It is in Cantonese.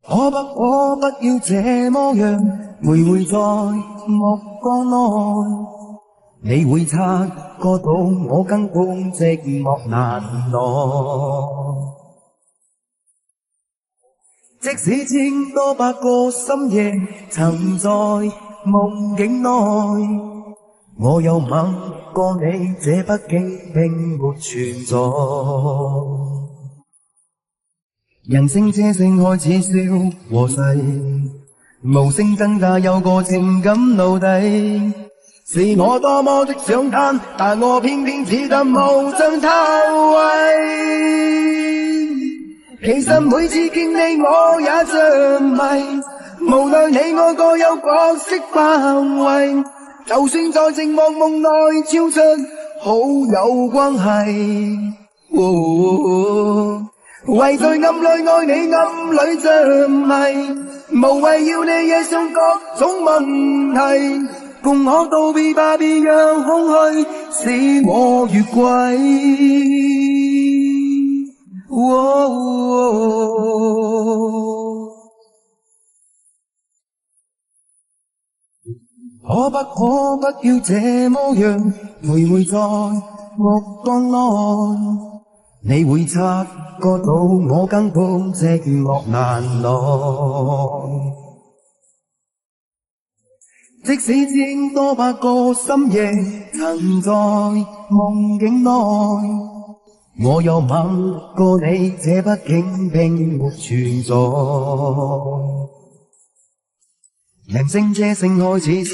可不要這麼樣，徘徊在目光內，你會察覺到我根本寂寞難耐。即使千多百個深夜曾在夢境內，我有吻過你，這畢竟並沒存在。人聲車聲開始消和逝，無聲掙扎有個情感奴隸，是我多麼的想貪，但我偏偏只得無盡偷窺。其實每次見你我也着迷，無奈你我各有角色範圍，就算在寂寞夢內超出好友關係。為在暗裏愛你，暗裏着迷，無謂要你惹上各種問題，共可道別吧，別讓空虛使我越軌。可不要這麼樣，徘徊在目光內，你會察覺到我根本寂寞難耐。即使千多百個深夜曾在夢境內，我有吻過你，這畢竟並沒存在。人聲車聲開始